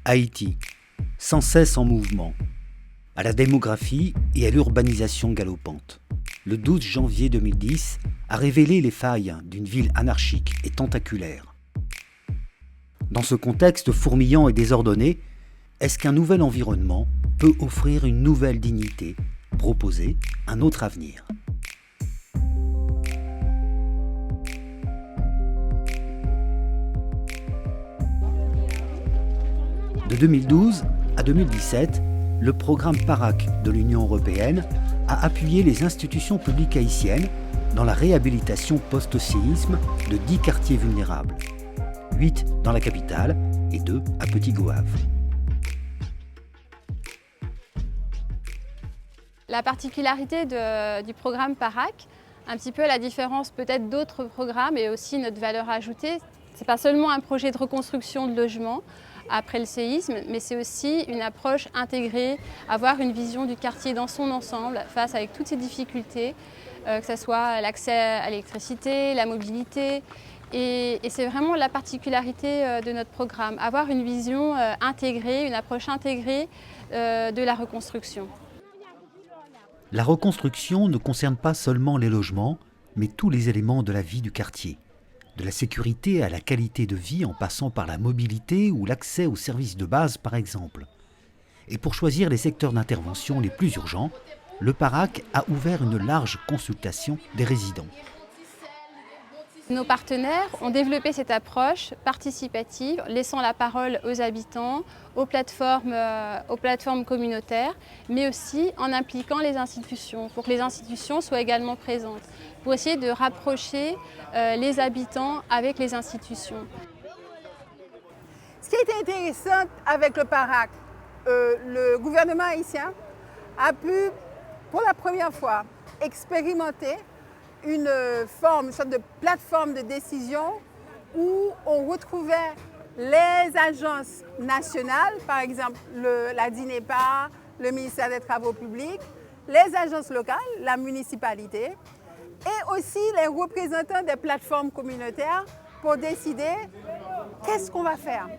Haïti, sans cesse en mouvement, à la démographie et à l'urbanisation galopante. Le 12 janvier 2010 a révélé les failles d'une ville anarchique et tentaculaire. Dans ce contexte fourmillant et désordonné, est-ce qu'un nouvel environnement peut offrir une nouvelle dignité, proposer un autre avenir ? De 2012 à 2017, le programme PARAC de l'Union européenne a appuyé les institutions publiques haïtiennes dans la réhabilitation post-séisme de 10 quartiers vulnérables, 8 dans la capitale et 2 à Petit-Goâve. La particularité du programme PARAC, un petit peu à la différence peut-être d'autres programmes et aussi notre valeur ajoutée, c'est pas seulement un projet de reconstruction de logements après le séisme, mais c'est aussi une approche intégrée, avoir une vision du quartier dans son ensemble, face avec toutes ces difficultés, que ce soit l'accès à l'électricité, la mobilité. Et c'est vraiment la particularité de notre programme, avoir une vision intégrée, une approche intégrée de la reconstruction. La reconstruction ne concerne pas seulement les logements, mais tous les éléments de la vie du quartier. De la sécurité à la qualité de vie en passant par la mobilité ou l'accès aux services de base par exemple. Et pour choisir les secteurs d'intervention les plus urgents, le PARAC a ouvert une large consultation des résidents. Nos partenaires ont développé cette approche participative, laissant la parole aux habitants, aux plateformes communautaires, mais aussi en impliquant les institutions, pour que les institutions soient également présentes, pour essayer de rapprocher les habitants avec les institutions. Ce qui était intéressant avec le PARAC, le gouvernement haïtien a pu, pour la première fois, expérimenter une sorte de plateforme de décision où on retrouvait les agences nationales, par exemple la DINEPA, le ministère des Travaux publics, les agences locales, la municipalité, et aussi les représentants des plateformes communautaires pour décider qu'est-ce qu'on va faire.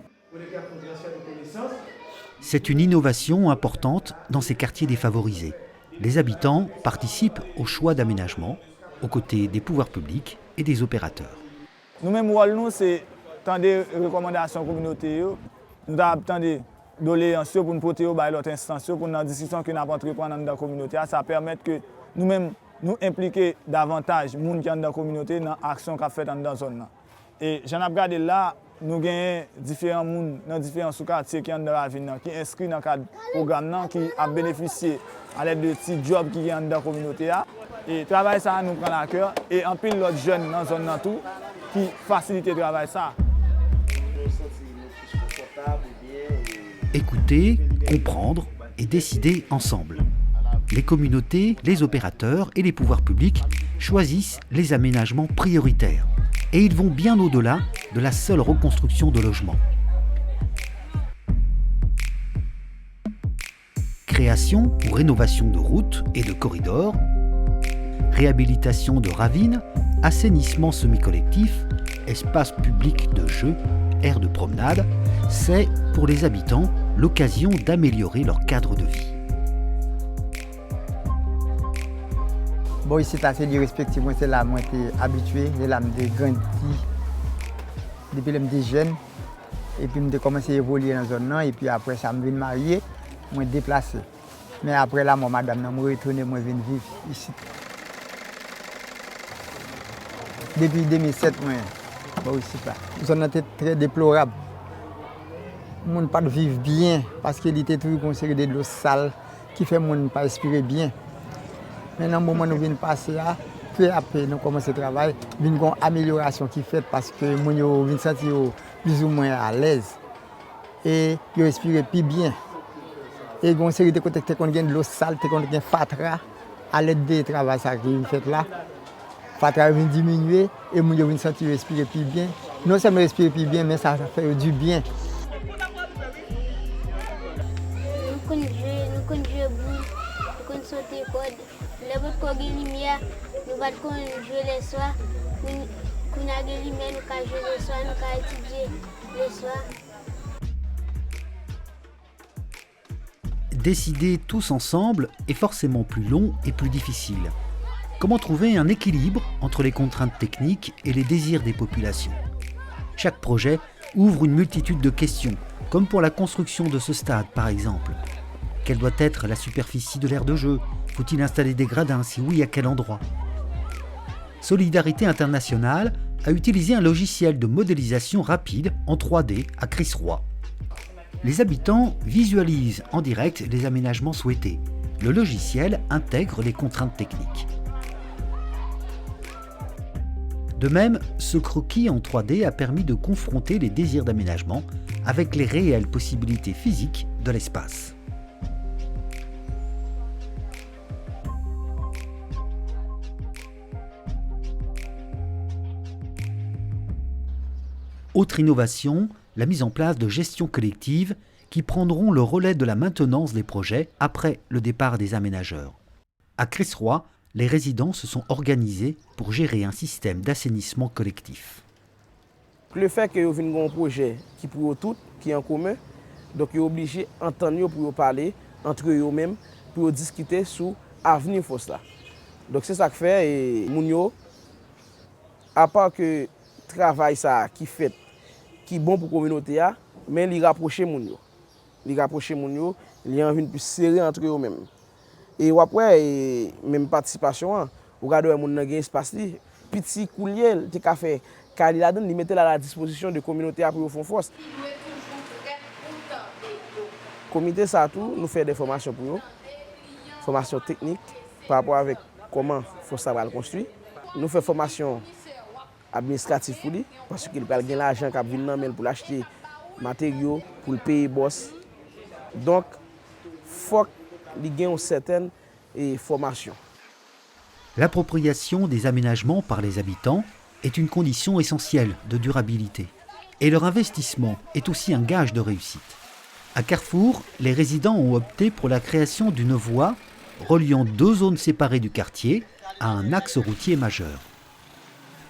C'est une innovation importante dans ces quartiers défavorisés. Les habitants participent au choix d'aménagement, aux côtés des pouvoirs publics et des opérateurs. Nous-mêmes, rôle, c'est tant des recommandations communautaires, nous avons tant de doléances pour nous porter aux autres instances, pour nos discussions que nous avons entreprises dans la communauté. Ça permet que nous-mêmes nous impliquer davantage les gens qui sont dans la communauté dans l'action qu'on fait dans la zone. Et j'en ai regardé là, nous avons différents gens dans différents sous-quartiers qui sont dans la ville, qui sont inscrits dans le cadre du programme, qui ont bénéficié à l'aide de petits jobs qui sont dans la communauté. Et le travail, ça nous prend à cœur. Et en plus, l'autre jeune dans la zone tout, qui facilite le travail. Ça. Écouter, comprendre et décider ensemble. Les communautés, les opérateurs et les pouvoirs publics choisissent les aménagements prioritaires. Et ils vont bien au-delà de la seule reconstruction de logements. Création ou rénovation de routes et de corridors, réhabilitation de ravines, assainissement semi-collectif, espaces publics de jeux, aires de promenade, c'est pour les habitants l'occasion d'améliorer leur cadre de vie. Bon, ici, c'est dit respectivement, c'est là moi j'étais habitué, c'est là je grandi depuis que j'étais jeune. Et puis je commencé à évoluer dans la zone, et puis après ça, je me marier, je me déplacé. Mais après là, moi, madame, je me retourné, je viens vivre ici. Depuis 2007, je ne sais pas. La zone était très déplorable. Les gens ne pas vivre bien parce qu'il était toujours considéré de l'eau sale qui fait que les gens ne pas respirer bien. Maintenant, au moment où nous venons passer là, peu à peu, nous commençons le travail. Il y a une amélioration qui est faite parce que les gens viennent sentir plus ou moins à l'aise. Et ils respirent plus bien. Et il y a une série de côtés qui ont de l'eau sale, qui ont de fatra, à l'aide du travail qui est fait là. Fatra vient diminuer et les gens viennent sentir respirer plus bien. Non seulement respirer plus bien, mais ça fait du bien. Nous connaissons nous connaissons sauter code. Les autres qui ont lumière, nous allons jouer les soirs. Nous avons des lumières, nous allons jouer les soirs, nous allons étudier les soirs. décider tous ensemble est forcément plus long et plus difficile. Comment trouver un équilibre entre les contraintes techniques et les désirs des populations ? Chaque projet ouvre une multitude de questions, comme pour la construction de ce stade par exemple. Quelle doit être la superficie de l'aire de jeu ? Faut-il installer des gradins ? Si oui, à quel endroit ? Solidarité Internationale a utilisé un logiciel de modélisation rapide en 3D à Crisroy. Les habitants visualisent en direct les aménagements souhaités. Le logiciel intègre les contraintes techniques. De même, ce croquis en 3D a permis de confronter les désirs d'aménagement avec les réelles possibilités physiques de l'espace. Autre innovation, la mise en place de gestions collectives qui prendront le relais de la maintenance des projets après le départ des aménageurs. À Crisroy, les résidents se sont organisés pour gérer un système d'assainissement collectif. Le fait que vous ayez un projet qui pour tout, qui est en commun, donc vous êtes obligé d'entendre pour parler entre eux-mêmes, pour discuter sur l'avenir de ça. Donc c'est ça que fait et Mounio, à part que le travail ça qui fait, qui est bon pour la communauté, mais il rapproche Mounio. Il rapproche Mounio, il a envie de plus serrer entre eux-mêmes. Et après, même participation, vous regardez les gens dans l'espace, petit coulier, tu as fait, car il a donné, il mettait à la disposition de la communauté pour faire force. Le comité, ça tout, nous fait des formations pour eux, formations techniques par rapport avec comment il faut savoir construire. Nous faisons formation administrative pour lui, parce qu'il a l'argent qui vient pour acheter matériaux, pour le payer boss. Donc, il faut qu'il y ait une certaine formation. L'appropriation des aménagements par les habitants est une condition essentielle de durabilité. Et leur investissement est aussi un gage de réussite. À Carrefour, les résidents ont opté pour la création d'une voie reliant deux zones séparées du quartier à un axe routier majeur.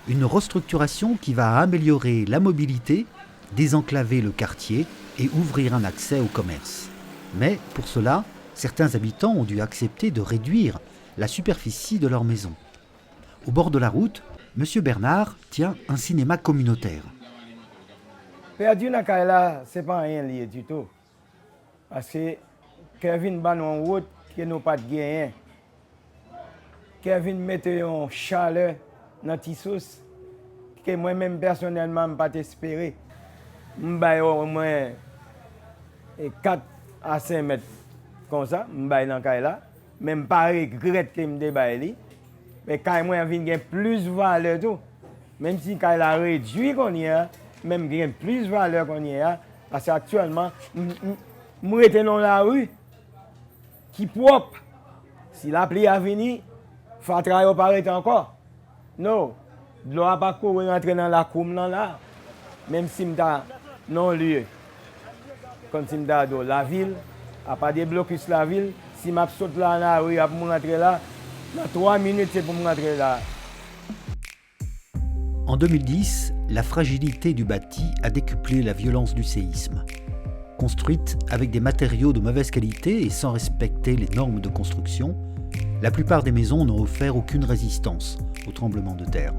Une restructuration qui va améliorer la mobilité, désenclaver le quartier et ouvrir un accès au commerce. Mais pour cela, certains habitants ont dû accepter de réduire la superficie de leur maison. Au bord de la route, M. Bernard tient un cinéma communautaire. Perdu dans Kaila, ce n'est pas rien lié du tout. Parce que Kevin ban en route que nous pas de gagner. Kevin mette en chaleur dans Tissos que moi-même personnellement pas espéré. M'bay au moins 4 à 5 mètres comme ça, m'bay dans Kaila. Même pas regrette que me débaille. Mais quand moi vinn gain plus valeur tout. Même si Kaila réduit qu'on y a, même gain plus valeur qu'on y a parce qu'actuellement moi j'étais dans la rue qui propre. Si la pluie a venu, faut travailler paraître encore. Non, de l'eau a pas courir rentrer dans la cour là. Même si m'ta non lieu. Comme si m'ta dans la ville, a pas de blocus la ville, si m'a saute là dans la rue, a pour rentrer là, dans 3 minutes c'est pour me rentrer là. En 2010, la fragilité du bâti a décuplé la violence du séisme. Construite avec des matériaux de mauvaise qualité et sans respecter les normes de construction, la plupart des maisons n'ont offert aucune résistance au tremblement de terre.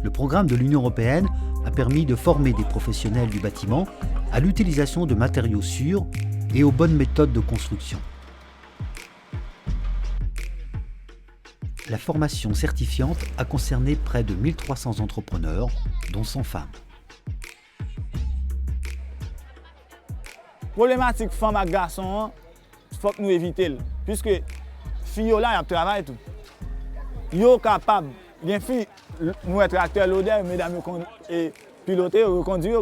Le programme de l'Union européenne a permis de former des professionnels du bâtiment à l'utilisation de matériaux sûrs et aux bonnes méthodes de construction. La formation certifiante a concerné près de 1300 entrepreneurs, dont 100 femmes. Problématique femme et garçon, il faut que nous évitions. Puisque les filles là, elles travaillent tout. Elles sont capables. Les filles, nous sommes tracteurs loaders, mesdames, et piloter, reconduire.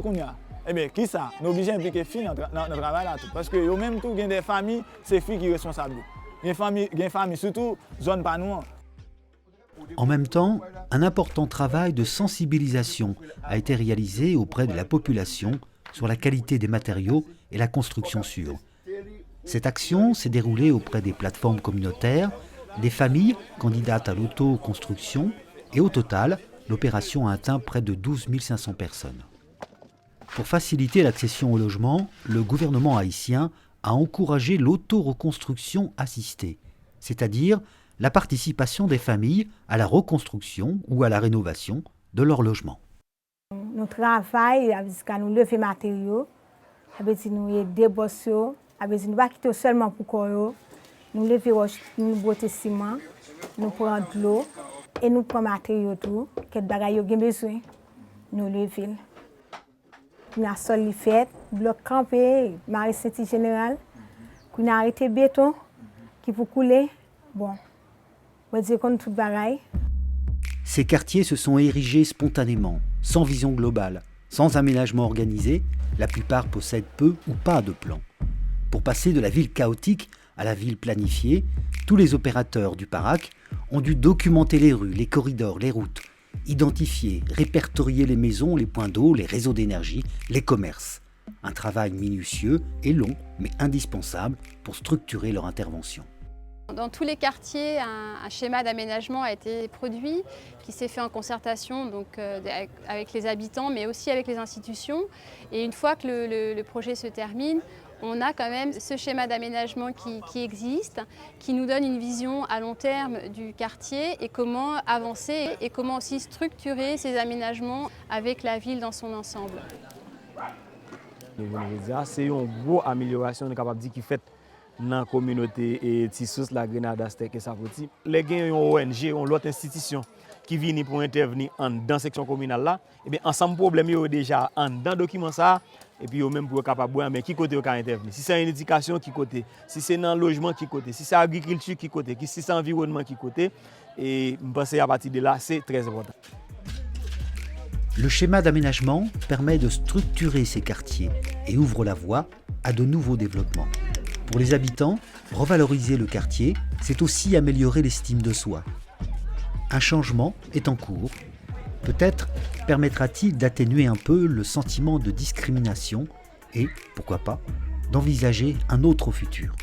Eh bien, qui ça? Nous sommes obligés d'impliquer les filles dans le travail là. Parce que même tout, il y a des familles, c'est les filles qui sont responsables. Il y a des familles, surtout zone pas nous. En même temps, un important travail de sensibilisation a été réalisé auprès de la population sur la qualité des matériaux et la construction sûre. Cette action s'est déroulée auprès des plateformes communautaires, des familles candidates à l'autoconstruction et au total, l'opération a atteint près de 12 500 personnes. Pour faciliter l'accession au logement, le gouvernement haïtien à encourager l'auto-reconstruction assistée, c'est-à-dire la participation des familles à la reconstruction ou à la rénovation de leur logement. Nous travaillons jusqu'à nous lever matériaux, nous aider boss, nous ne pas quitter seulement pour corps, nous lever nous botter ciment, nous prendre de l'eau et nous prendre matériaux tout, que bagaille yo besoin, nous lever. Nous a sol fait, bloc campé, Marie Saint-Général, nous a arrêté béton qui pour couler. Bon. On dit qu'on tout bagaille. Ces quartiers se sont érigés spontanément, sans vision globale, sans aménagement organisé. La plupart possèdent peu ou pas de plan. Pour passer de la ville chaotique à la ville planifiée, tous les opérateurs du PARAC ont dû documenter les rues, les corridors, les routes, identifier, répertorier les maisons, les points d'eau, les réseaux d'énergie, les commerces. Un travail minutieux et long, mais indispensable pour structurer leur intervention. Dans tous les quartiers, un schéma d'aménagement a été produit, qui s'est fait en concertation donc, avec les habitants, mais aussi avec les institutions. Et une fois que le projet se termine, on a quand même ce schéma d'aménagement qui existe, qui nous donne une vision à long terme du quartier et comment avancer et comment aussi structurer ces aménagements avec la ville dans son ensemble. C'est une grosse amélioration, on est capable de dire, qui fait dans la communauté et Tissos, la Grenada, Stek et Sapoti. Les gens ont une ONG, ont l'autre institution qui vient pour intervenir dans la section communale là. Et bien ensemble problème est déjà dans le document ça et puis même pour capable voir mais qui côté on peut intervenir. Si c'est une éducation qui côté, si c'est dans le logement qui côté, si c'est agriculture qui côté, si c'est environnement qui côté et je pense à partir de là c'est très important. Le schéma d'aménagement permet de structurer ces quartiers et ouvre la voie à de nouveaux développements. Pour les habitants, revaloriser le quartier, c'est aussi améliorer l'estime de soi. Un changement est en cours. Peut-être permettra-t-il d'atténuer un peu le sentiment de discrimination et, pourquoi pas, d'envisager un autre futur.